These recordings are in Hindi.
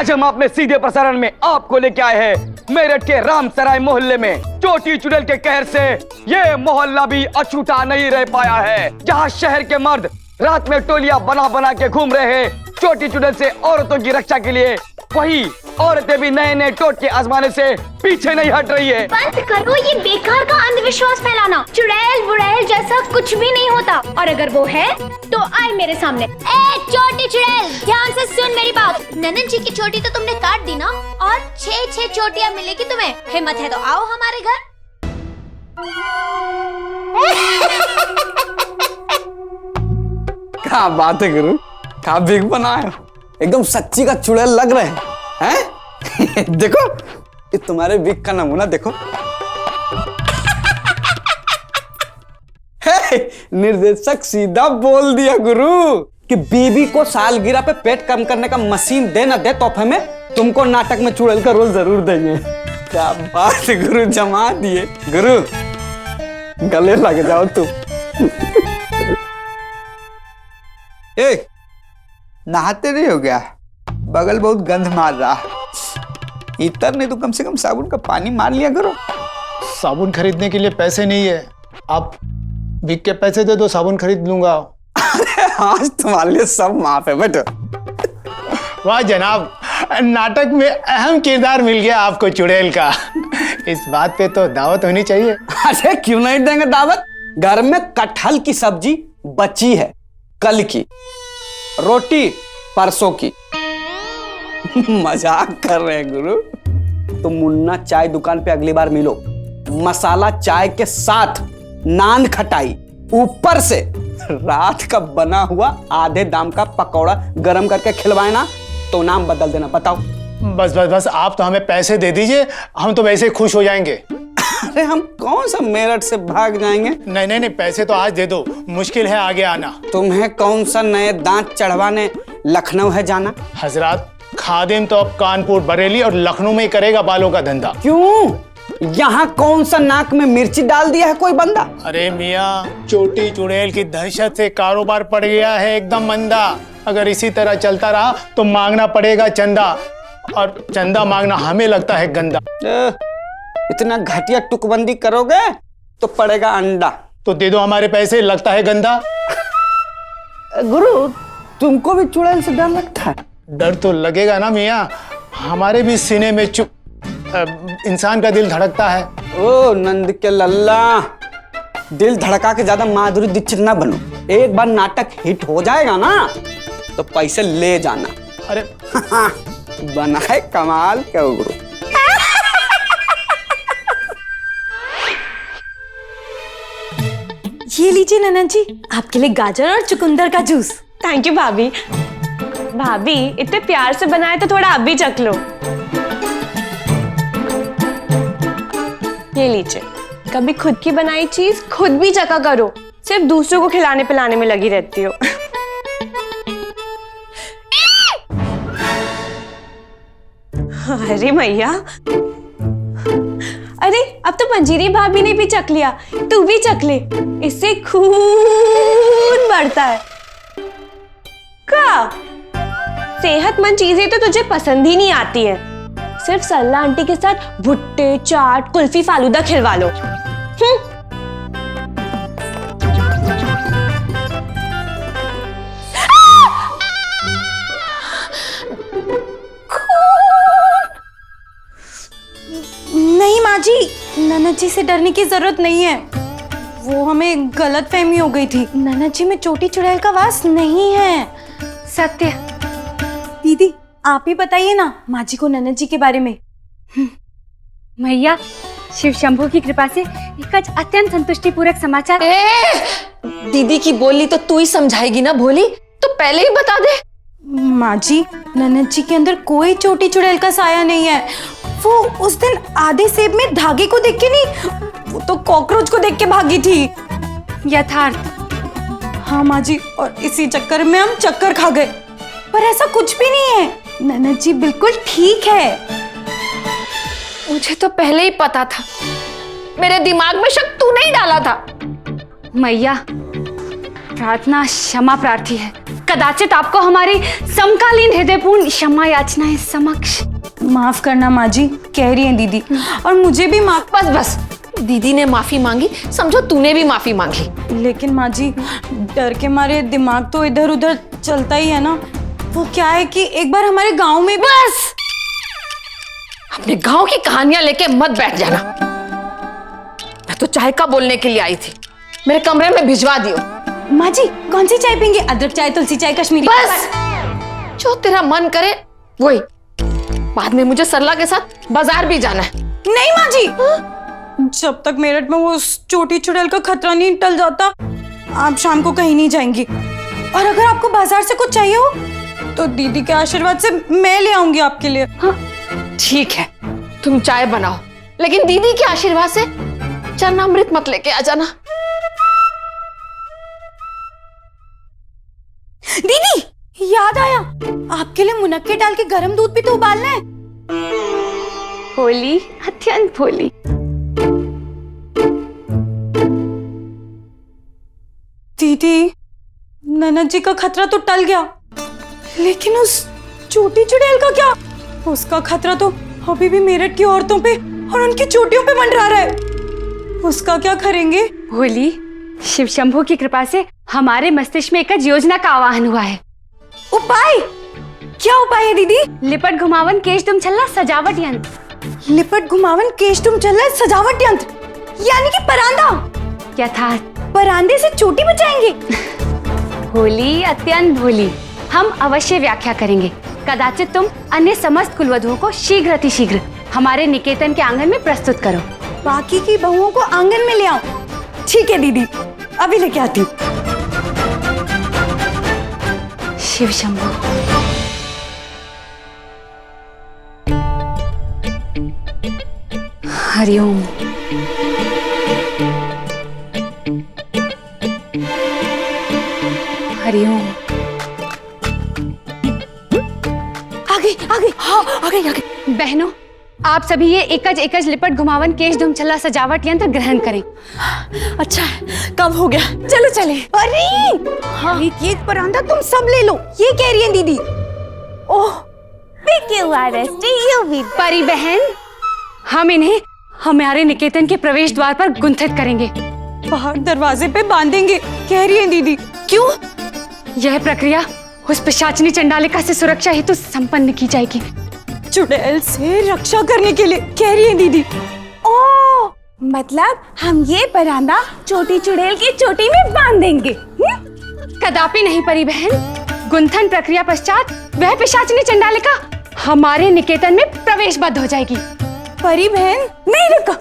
आज हम अपने सीधे प्रसारण में आपको लेके आए हैं मेरठ के रामसराय मोहल्ले में चोटी चुड़ैल के कहर से ये मोहल्ला भी अछूता नहीं रह पाया है, जहां शहर के मर्द रात में टोलियां बना बना के घूम रहे हैं चोटी चुड़ैल से औरतों की रक्षा के लिए, वही औरतें भी नए नए टोटके आजमाने से पीछे नहीं हट रही है। बंद करो ये बेकार का अंधविश्वास फैलाना। चुड़ैल वुड़ैल जैसा कुछ भी नहीं होता, और अगर वो है तो आए मेरे सामने। ए चोटी चुड़ैल, ध्यान से सुन मेरी बात। ननन जी की चोटी तो तुमने काट दी ना, और 6 चोटियां मिलेगी तुम्हें। हिम्मत है तो आओ हमारे घर। क्या बात है गुरु, क्या बिग बनाया, एकदम सच्ची का चुड़ैल लग रहे हैं। देखो ये तुम्हारे बिग का नमूना देखो। निर्देशक सीधा बोल दिया गुरु कि बीबी को सालगिरह पे पेट कम करने का मशीन दे ना दे तोहफे में तुमको नाटक में चुड़ैल का रोल जरूर देंगे। क्या बात है गुरु, जमा दिए गुरु, गले लग जाओ तुम। ए, नहाते नहीं हो गया? बगल बहुत गंध मार रहा। इतर नहीं तो कम से कम साबुन का पानी मार लिया करो। साबुन खरीदने के लिए पैसे नहीं है, आप बिक के पैसे दे दो, साबुन खरीद लूंगा। आज तुम्हारे लिए सब माफ है बेटा। वाह जनाब, नाटक में अहम किरदार मिल गया आपको चुड़ैल का। इस बात पे तो दावत होनी चाहिए। अरे क्यों नहीं देंगे दावत? घर में कटहल की सब्जी बची है कल की, रोटी परसों की। मजाक कर रहे हैं गुरु। तो मुन्ना चाय दुकान पे अगली बार मिलो, मसाला चाय के साथ नान खटाई, ऊपर से रात का बना हुआ आधे दाम का पकौड़ा गरम करके खिलवाए ना, तो नाम बदल देना। बताओ। बस बस बस, आप तो हमें पैसे दे दीजिए, हम तो वैसे खुश हो जाएंगे। अरे हम कौन सा मेरठ से भाग जाएंगे? नहीं नहीं नहीं, पैसे तो आज दे दो, मुश्किल है आगे आना। तुम्हें कौन सा नए दांत चढ़वाने लखनऊ है जाना? हजरात, खादिम तो अब कानपुर, बरेली और लखनऊ में ही करेगा बालों का धंधा। क्यों? यहाँ कौन सा नाक में मिर्ची डाल दिया है कोई बंदा? अरे मियाँ, चोटी चुड़ैल की दहशत से कारोबार पड़ गया है एकदम मंदा। अगर इसी तरह चलता रहा तो मांगना पड़ेगा चंदा, और चंदा मांगना हमें लगता है गंदा। इतना घटिया टुकबंदी करोगे तो पड़ेगा अंडा। तो दे दो हमारे पैसे, लगता है गंदा। गुरु, तुमको भी चुड़ैल से डर लगता है? डर तो लगेगा ना मियाँ, हमारे भी सीने में इंसान का दिल धड़कता है। ओ नंद के लल्ला, दिल धड़का के ज्यादा माधुरी दीक्षित ना बनो। एक बार नाटक हिट हो जाएगा ना तो पैसे ले जाना। अरे बना है कमाल क्या गुरु। ये लीजिए ननन जी, आपके लिए गाजर और चुकंदर का जूस। थैंक यू भाभी। भाभी इतने प्यार से बनाए तो थोड़ा आप भी चख लो। ये लीजिए, कभी खुद की बनाई चीज खुद भी चखा करो, सिर्फ दूसरों को खिलाने पिलाने में लगी रहती हो। अरे मैया, अरे अब तो पंजीरी भाभी ने भी चख लिया, तू भी चख ले, इससे खून बढ़ता है। का सेहतमंद चीजें तो तुझे पसंद ही नहीं आती है, सिर्फ सरला आंटी के साथ भुट्टे चाट कुल्फी फालूदा खिलवा लो। नहीं माँ जी, ननद जी से डरने की जरूरत नहीं है, वो हमें गलत फहमी हो गई थी। ननद जी में चोटी चुड़ैल का वास नहीं है। सत्य। दीदी आप ही बताइए ना माँ जी को ननद जी के बारे में। मैया, शिव शंभू की कृपा से एक आज अत्यंत संतुष्टिपूर्वक समाचार। दीदी की बोली तो तू ही समझाएगी ना भोली, तो पहले ही बता दे। माँ जी, ननद जी के अंदर कोई चोटी चुड़ैल का साया नहीं है। वो उस दिन आधे सेब में धागे को देख के नहीं, वो तो कॉकरोच को देख के भागी थी। यथार्थ। हाँ माँ जी, और इसी चक्कर में हम चक्कर खा गए, पर ऐसा कुछ भी नहीं है। ननद जी बिल्कुल ठीक है। मुझे तो पहले ही पता था, मेरे दिमाग में शक तूने ही डाला था। मैया, प्रार्थना क्षमा प्रार्थी है, कदाचित आपको हमारी समकालीन हृदयपूर्ण क्षमा याचनाएं समक्ष। माफ करना माँ जी, कह रही हैं दीदी, और मुझे भी माफ। बस बस, दीदी ने माफी मांगी, समझो तूने भी माफी मांगी। लेकिन माँ जी, डर के मारे दिमाग तो इधर उधर चलता ही है ना। वो क्या है कि एक बार हमारे गांव में भी। बस, अपने गांव की कहानियां लेके मत बैठ जाना। मैं तो चाय का बोलने के लिए आई थी, मेरे कमरे में भिजवा दियो। माँ जी, कौन सी चाय पियेंगे? अदरक चाय, तुलसी चाय, कश्मीरी? बस, जो तेरा मन करे वही। बाद में मुझे सरला के साथ बाजार भी जाना है। नहीं माँ जी, जब तक मेरठ में वो चोटी चुड़ैल का खतरा नहीं टल जाता, आप शाम को कहीं नहीं जाएंगी। और अगर आपको बाजार से कुछ चाहिए हो तो दीदी के आशीर्वाद से मैं ले आऊंगी आपके लिए। हाँ, ठीक है, तुम चाय बनाओ, लेकिन दीदी के आशीर्वाद से चरणामृत मत लेके आ जाना। दीदी, याद आया, आपके लिए मुनक्के डाल के गर्म दूध भी तो उबालना है। भोली, अत्यंत भोली। दीदी, ननद जी का खतरा तो टल गया, लेकिन उस चोटी चुड़ैल का क्या? उसका खतरा तो अभी भी मेरठ की औरतों पे और उनकी चोटियों पे मंडरा रहा है। उसका क्या करेंगे? भोली, शिव शंभू की कृपा से हमारे मस्तिष्क में एक योजना का आवाहन हुआ है। उपाय? क्या उपाय है दीदी? लिपट घुमावन केश दुम छल्ला सजावट यंत्र। लिपट घुमावन केश तुम चल रहा है सजावट यंत्र, यानी कि परांदा। यथार्थ। परांदे से चोटी बचाएंगे। भोली, अत्यंत भोली। हम अवश्य व्याख्या करेंगे। कदाचित तुम अन्य समस्त कुलवधुओं को शीघ्र अतिशीघ्र हमारे निकेतन के आंगन में प्रस्तुत करो। बाकी की बहुओं को आंगन में ले आओ। ठीक है दीदी, अभी लेके आती हूँ। शिव शंभू। हरिओम। हरिओम। आगे आगे, हाँ आगे आगे। बहनों, आप सभी ये एकज लिपट घुमावन केश धुम छल्ला सजावट यंत्र ग्रहण करें। अच्छा है, कब हो गया? चलो चले। अरे हाँ, एक परांदा तुम सब ले लो, ये कह रही है दीदी। ओह, परी बहन, हम इन्हें हमारे निकेतन के प्रवेश द्वार पर गुंथित करेंगे। बाहर दरवाजे पे बांधेंगे, कह रही है दीदी। क्यों? यह प्रक्रिया उस पिशाचिनी चंडालिका से सुरक्षा हेतु संपन्न की जाएगी। चुड़ैल से रक्षा करने के लिए, कह रही है दीदी। ओह, मतलब हम ये परांदा छोटी चुड़ैल की चोटी में बांध देंगे? कदापि नहीं परी बहन। गुंथन प्रक्रिया पश्चात वह पिशाचिनी चंडालिका हमारे निकेतन में प्रवेशबद्ध हो जाएगी। परी बहन, नहीं रुको,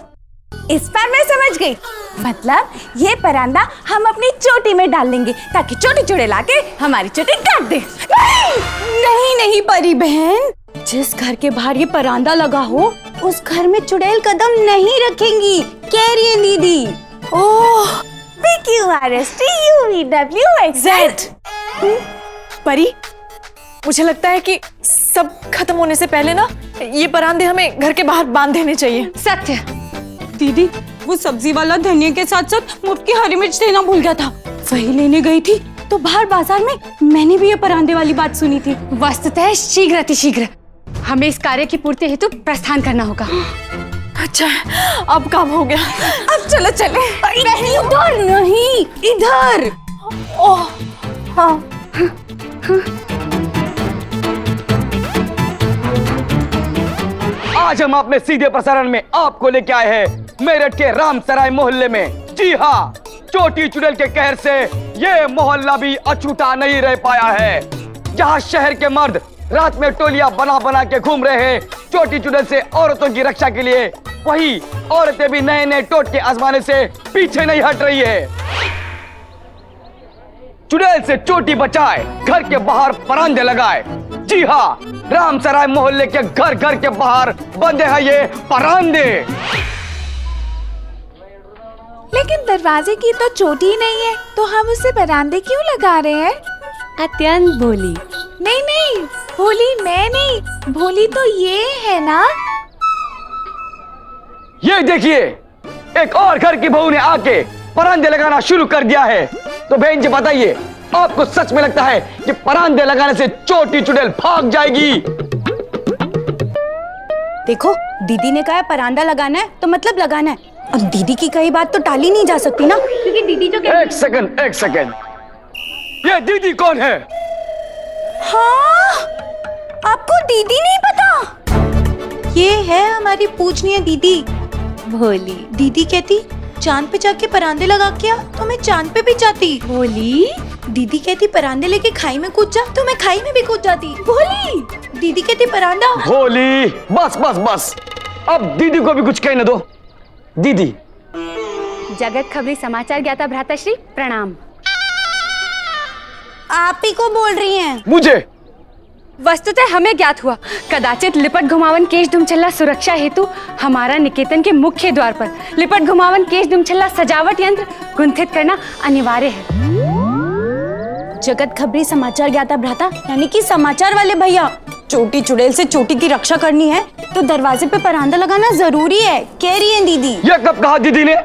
इस बार मैं समझ गई। मतलब ये परांदा हम अपनी चोटी में डाल लेंगे ताकि छोटी चुड़ैल आके हमारी चोटी काट दे। नहीं नहीं परी बहन, जिस घर के बाहर ये परांदा लगा हो उस घर में चुड़ैल कदम नहीं रखेंगी, कह रही है दीदी। ओह, PQRSTUVWXZ। परी, मुझे लगता है कि सब खत्म होने से पहले ना ये परांदे हमें घर के बाहर बांध देने चाहिए। सत्य। दीदी, वो सब्जी वाला धनिया के साथ साथ मुट्ठी हरी मिर्च देना भूल गया था, वही लेने गई थी तो बाहर बाजार में मैंने भी ये परांदे वाली बात सुनी थी। वस्तुतः शीघ्र अतिशीघ्र हमें इस कार्य की पूर्ति हेतु प्रस्थान करना होगा। अच्छा, अब काम हो गया, अब चलो चले। उधर नहीं, इधर। ओह, हाँ। आज हम अपने सीधे प्रसारण में आपको लेके आए हैं मेरठ के रामसराय मोहल्ले में। जी हाँ, चोटी चुड़ैल के कहर से ये मोहल्ला भी अछूता नहीं रह पाया है। जहाँ शहर के मर्द रात में टोलियां बना बना के घूम रहे हैं चोटी चुड़ैल से औरतों की रक्षा के लिए, वही औरतें भी नए नए टोटके आजमाने से पीछे नहीं हट रही है। चुड़ैल से चोटी बचाए, घर के बाहर परांदे लगाए। जी हाँ, रामसराय मोहल्ले के घर घर के बाहर बंधे हैं ये परांदे। लेकिन दरवाजे की तो चोटी ही नहीं है, तो हम उसे बरामदे क्यों लगा रहे हैं? अत्यंत भोली। नहीं नहीं, भोली मैं नहीं, भोली तो ये है ना। ये देखिए, एक और घर की बहू ने आके परांदे लगाना शुरू कर दिया है। तो बहन जी बताइए, आपको सच में लगता है कि परांदे लगाने से चोटी चुड़ैल भाग जाएगी? देखो, दीदी ने कहा है परांदा लगाना है तो मतलब लगाना है। अब दीदी की कही बात तो टाली नहीं जा सकती ना, क्योंकि दीदी जो एक सेकंड, ये दीदी कौन है? हाँ, आपको दीदी नहीं पता? ये है हमारी पूजनीय दीदी भोली। दीदी कहती चांद पे जाके परांदे लगा के आ तो मैं चांद पे भी जाती। भोली। दीदी कहती परांदे लेके खाई में कूद जा तो मैं खाई में भी कूद जाती। भोली। दीदी कहती परांदा। भोली, बस। अब दीदी को भी कुछ कहने दो। दीदी। जगत खबरी समाचार ज्ञाता भ्राताश्री प्रणाम। आप ही को बोल रही हैं? मुझे वस्तुतः हमें ज्ञात हुआ, कदाचित लिपट घुमावन केश दुमछल्ला सुरक्षा हेतु हमारा निकेतन के मुख्य द्वार पर लिपट घुमावन केश दुमछल्ला सजावट यंत्र गुंथित करना अनिवार्य है। जगत खबरी समाचार ज्ञाता भ्राता यानी कि समाचार वाले भैया, चोटी चुड़ैल से चोटी की रक्षा करनी है तो दरवाजे पे परांदा लगाना जरूरी है, कह रही है दीदी। ये कब कहा दीदी ने?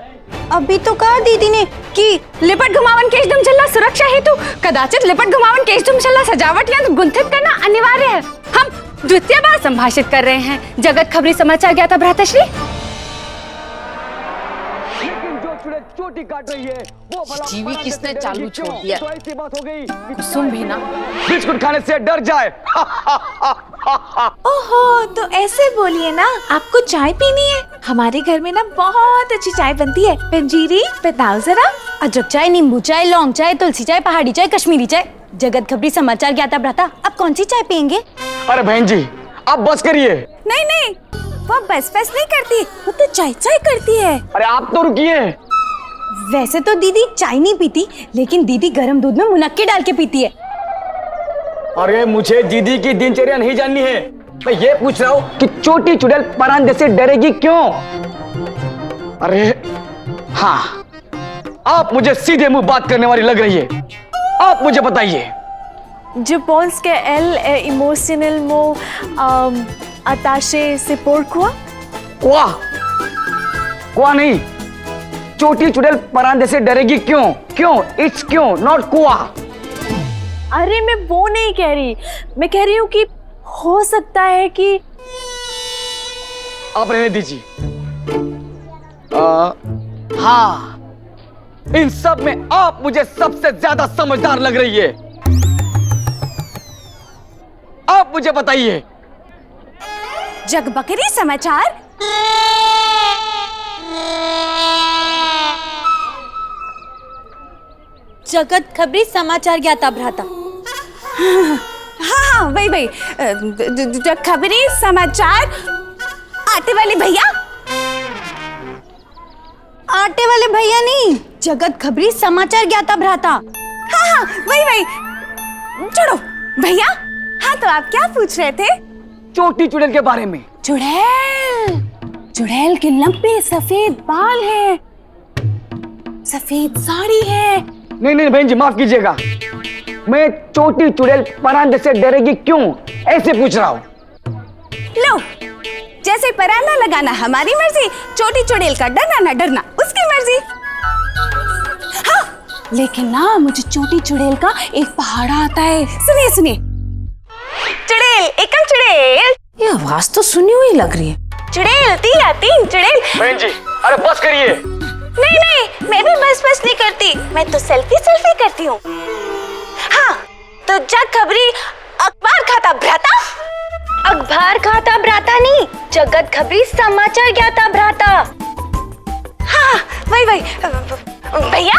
अभी तो कहा दीदी ने कि लिपट घुमावन केश दुमछल्ला सुरक्षा हेतु कदाचित लिपट घुमावन केश दुमछल्ला सजावट यंत्र गुंथित करना अनिवार्य है। हम द्वितीय बार संभाषित कर रहे हैं जगत खबरी समाचार ज्ञाता भ्राताश्री। लेकिन जो चुड़ैल चोटी काट रही है वो भला टीवी किसने डरेगी चालू क्यों? छोड़ दिया? तो ऐसी बात हो गई कि कुसुम भी ना। बिस्कुट खाने से डर जाए। ओहो, तो ऐसे बोलिए ना, आपको चाय पीनी है? हमारे घर में ना बहुत अच्छी चाय बनती है। पंजीरी बताओ जरा। अदरक चाय, नींबू चाय, लौंग चाय, तुलसी चाय, पहाड़ी चाय, कश्मीरी चाय। जगत खबरी समाचार ज्ञाता भ्राता, अब कौन सी चाय पियेंगे? अरे बहन जी, आप बस करिए। नहीं, वो बस नहीं करती, वो तो चाय करती है। अरे आप तो रुकिए। वैसे तो दीदी चाय नहीं पीती, लेकिन दीदी गर्म दूध में मुनक्के डाल के पीती है। अरे मुझे दीदी की दिनचर्या नहीं जाननी है, मैं ये पूछ रहा हूँ कि चोटी चुड़ैल परांदे से डरेगी क्यों? अरे हाँ, आप मुझे सीधे मुंह बात करने वाली लग रही है, आप मुझे बताइए। Je pense qu'elle est émotionnellement attachée से pourquoi? कुआ नहीं, चोटी चुड़ैल परांदे से डरेगी क्यों? इट्स क्यों, नॉट कुआ। अरे मैं वो नहीं कह रही, मैं कह रही हूँ कि हो सकता है कि आप रहने दीजिए। हाँ, इन सब में आप मुझे सबसे ज्यादा समझदार लग रही है। आप मुझे बताइए। जगबकरी समाचार। जगत खबरी समाचार ज्ञाता भ्राता। हाँ, वही खबरी समाचार। आटे वाले भैया। आटे वाले भैया नहीं, जगत खबरी समाचार ज्ञाता भ्राता। हाँ, वही छोड़ो भैया। हाँ, तो आप क्या पूछ रहे थे? चोटी चुड़ैल के बारे में। चुड़ैल के लंबे सफेद बाल हैं, सफेद साड़ी है। नहीं बहन जी, माफ कीजिएगा, मैं चोटी चुड़ैल परांदे से डरेगी क्यों ऐसे पूछ रहा हूँ। लो, जैसे परांदा लगाना हमारी मर्जी, चोटी चुड़ैल का डरना ना डरना उसकी मर्जी। हाँ, लेकिन ना मुझे चोटी चुड़ैल का एक पहाड़ा आता है। सुनिए। चुड़ैल एकम चुड़ैल। ये आवाज तो सुनी हुई लग रही है। चुड़ैल तिया तीन चुड़ैल। बहन जी, अरे बस करिए। नहीं, मैं भी बस नहीं करती, मैं तो सेल्फी करती हूँ। हाँ, तो जग खबरी अखबार खाता भ्राता। अखबार खाता भ्राता नहीं, जगत खबरी समाचार ज्ञाता भ्राता। हाँ, वही भैया,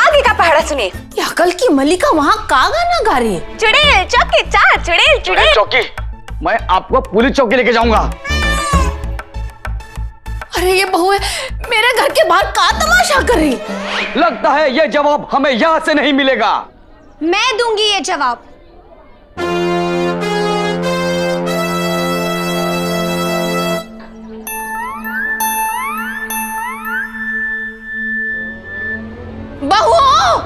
आगे का पहाड़ा सुनिए। ये अकल की मलिका वहाँ का गाना गा रही है? चुड़ैल चौकी चार चुड़ैल चौकी, मैं आपको पुलिस चौकी लेके जाऊंगा। अरे ये बहू है, मेरे घर के बाहर का तमाशा कर रही है? लगता है ये जवाब हमें यहाँ से नहीं मिलेगा। मैं दूंगी ये जवाब। बहू!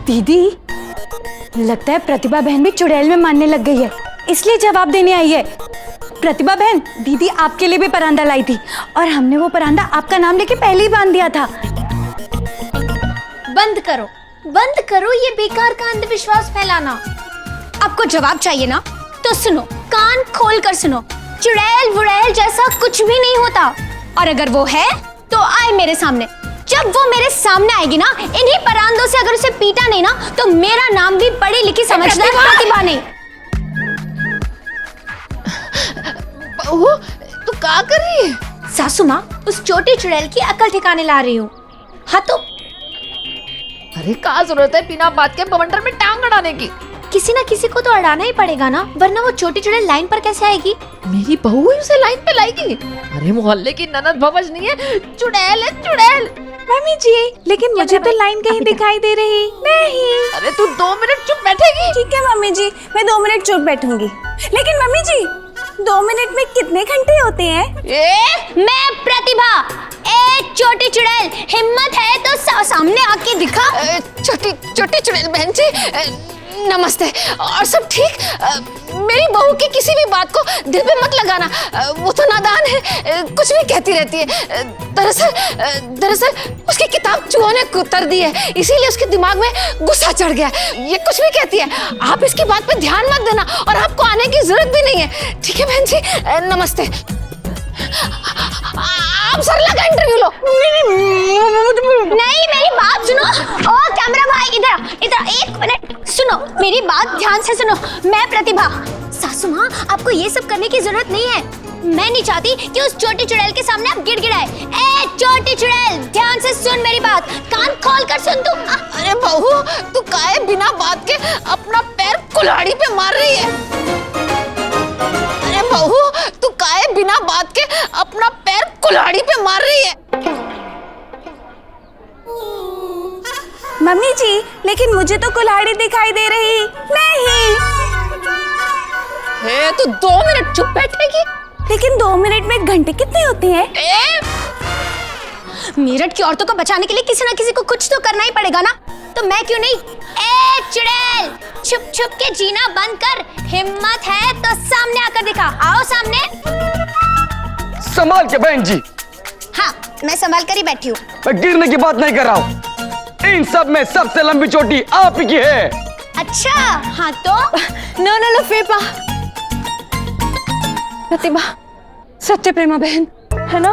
दीदी, लगता है प्रतिभा बहन भी चुड़ैल में मानने लग गई है, इसलिए जवाब देने आई है। प्रतिभा बहन, दीदी आपके लिए भी परांदा लाई थी और हमने वो परांदा आपका नाम लेके पहले ही बांध दिया था। बंद करो, बंद करो ये बेकार का अंधविश्वास फैलाना। आपको जवाब चाहिए ना, तो सुनो, कान खोल कर सुनो। चुड़ैल वुड़ैल जैसा कुछ भी नहीं होता, और अगर वो है तो आए मेरे सामने। जब वो मेरे सामने आएगी ना, इन्हीं परांदों से अगर उसे पीटा नहीं ना, तो मेरा नाम भी पढ़ी लिखी समझदार प्रतिभा नहीं। बहू, तू क्या कर रही है? सासू माँ, उस छोटी चुड़ैल की अकल ठिकाने ला रही हूँ। हाँ तो अरे क्या जरूरत है बिना बात के बवंडर में टांग अड़ाने की? किसी ना किसी को तो अड़ाना ही पड़ेगा ना, वरना वो छोटी चुड़ैल लाइन पर कैसे आएगी? मेरी बहू ही उसे लाइन पे लाएगी? अरे मोहल्ले की ननद भवज नहीं है, चुड़ैल है चुड़ैल। मम्मी जी, लेकिन मुझे तो लाइन कहीं दिखाई दे रही नहीं। अरे तू 2 मिनट चुप बैठेगी? ठीक है मम्मी जी, मैं 2 मिनट चुप बैठूंगी। लेकिन मम्मी जी, 2 मिनट में कितने घंटे होते हैं? मैं प्रतिभा, एक छोटी चुड़ैल, हिम्मत है तो सामने आके दिखा। छोटी चुड़ैल बहन जी, नमस्ते। और सब ठीक? मेरी बहू की किसी भी बात को दिल पे मत लगाना, वो तो नादान है, कुछ भी कहती रहती है। दरअसल उसकी किताब चूहों ने कुतर दी है, इसीलिए उसके दिमाग में गुस्सा चढ़ गया। ये कुछ भी कहती है, आप इसकी बात पे ध्यान मत देना, और आपको आने की जरूरत भी नहीं है। ठीक है बहन जी, नमस्ते। आप सरला का इंटरव्यू लो। नहीं, मेरी बात सुनो। ओ कैमरा भाई, इधर 1 मिनट सुनो, मेरी बात ध्यान से सुनो। मैं प्रतिभा। सासू माँ, आपको ये सब करने की जरूरत नहीं है। मैं नहीं चाहती कि उस छोटी चुड़ैल के सामने आप गिड़गिड़ाए। ए छोटी चुड़ैल, ध्यान से सुन मेरी बात, कान खोल कर सुन तू। अरे बहू, तू काहे बिना बात के अपना पैर कुल्हाड़ी पे मार रही है? अरे बहू, तू काहे बिना बात के अपना पैर कुल्हाड़ी पे मार रही है? मम्मी जी, लेकिन मुझे तो कुल्हाड़ी दिखाई दे रही नहीं। तू 2 मिनट चुप बैठेगी? लेकिन 2 मिनट में घंटे कितने होते हैं? मेरठ की औरतों को बचाने के लिए किसी ना किसी को कुछ तो करना ही पड़ेगा ना, तो मैं क्यों नहीं? ए चुड़ैल, छुप छुप के जीना बंद कर, हिम्मत है तो सामने आकर दिखा। आओ सामने। संभाल के बहन जी। हाँ, मैं संभाल कर ही बैठी हूँ। मैं गिरने की बात नहीं कर रहा हूँ, इन सब में सबसे लंबी चोटी आप ही की है। अच्छा, हाँ तो नो फेपा। प्रतिभा, सत्य प्रेमा बहन है ना?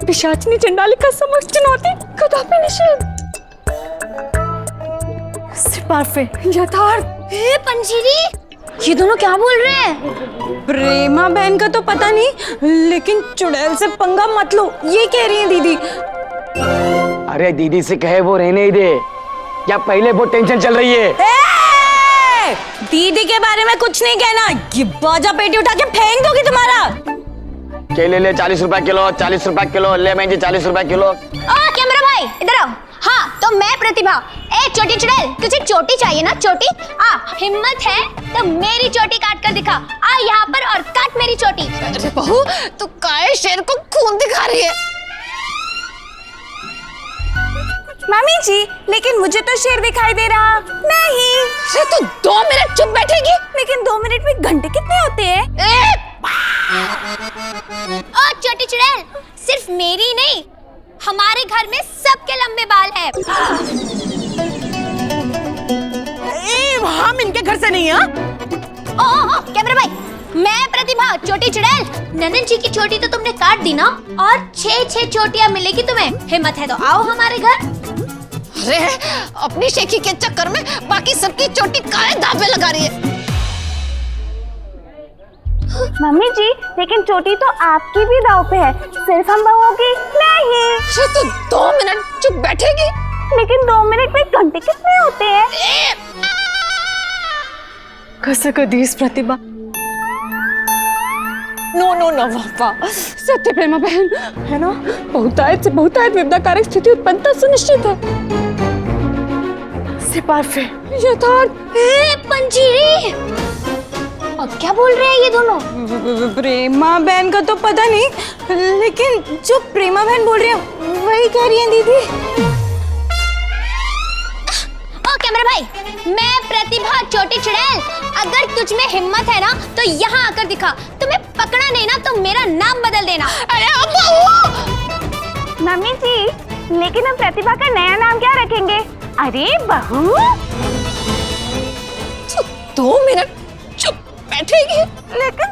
पिशाचिनी चंडालिका समक्ष चुनौती, कदापि निषेध। सिपार्फे, यथार्थ। ए पंजीरी, ये दोनों क्या बोल रहे हैं? प्रेमा बहन का तो पता नहीं, लेकिन चुड़ैल से पंगा मत लो, ये कह रही है दीदी। अरे दीदी से कहे वो रहने ही दे, क्या पहले वो टेंशन चल रही है? दीदी के बारे में कुछ नहीं कहना, ये बाजा पेटी उठा के फेंक दोगी तुम्हारा। केले ले 40 रुपए किलो, 40 रुपए किलो ले बहन जी, 40 रुपए किलो। कैमरा भाई इधर आओ। हाँ तो मैं प्रतिभा। ए छोटी चुड़ैल, तुझे चोटी चाहिए ना? चोटी हिम्मत है तो मेरी चोटी काट कर दिखा। आ यहाँ पर और काट मेरी चोटी। अरे बहू, तू काहे शेर को खून दिखा रही है? मम्मी जी, लेकिन मुझे तो शेर दिखाई दे रहा नहीं। अरे तू 2 मिनट चुप बैठेगी? लेकिन 2 मिनट में घंटे कितने होते हैं? ओ छोटी चुड़ैल, सिर्फ मेरी नहीं, हमारे घर में सबके लंबे बाल हैं। हम इनके घर से नहीं है। ओ कैमरा भाई, मैं प्रतिभा, छोटी चुड़ैल। नंदन जी की चोटी तो तुमने काट दी ना, और 6 चोटियां मिलेगी तुम्हें। हिम्मत है तो आओ हमारे घर। अरे अपनी शेखी के चक्कर में बाकी सबकी चोटी काहे दावे लगा रही है? मम्मी जी, लेकिन चोटी तो आपकी भी दाव पे है, सिर्फ हम बहुओं की नहीं। अरे तू 2 मिनट चुप बैठेगी? लेकिन 2 मिनट में घंटे कितने होते हैं? कसकदीस प्रतिभा। नो वापा, सत्य प्रेमा बहन है ना? बहुतायत से बहुतायत विपदाकारक स्थिति उत्पन्नता सुनिश्चित है। सिपार्फे, यथार्थ। पंजीरी, अब क्या बोल रहे हैं ये दोनों? प्रेमा बहन का तो पता नहीं, लेकिन जो प्रेमा बहन बोल रही है वही कह रही है दीदी। ओ कैमरा भाई, मैं प्रतिभा, छोटी चुड़ैल। अगर तुझ में हिम्मत है ना तो यहाँ आकर दिखा। तुम्हें पकड़ा नहीं ना तो मेरा नाम बदल देना। अरे अब्बू! मम्मी जी, लेकिन हम प्रतिभा का नया नाम क्या रखेंगे? अरे बहू, 2 मिनट चुप बैठेगी? लेकिन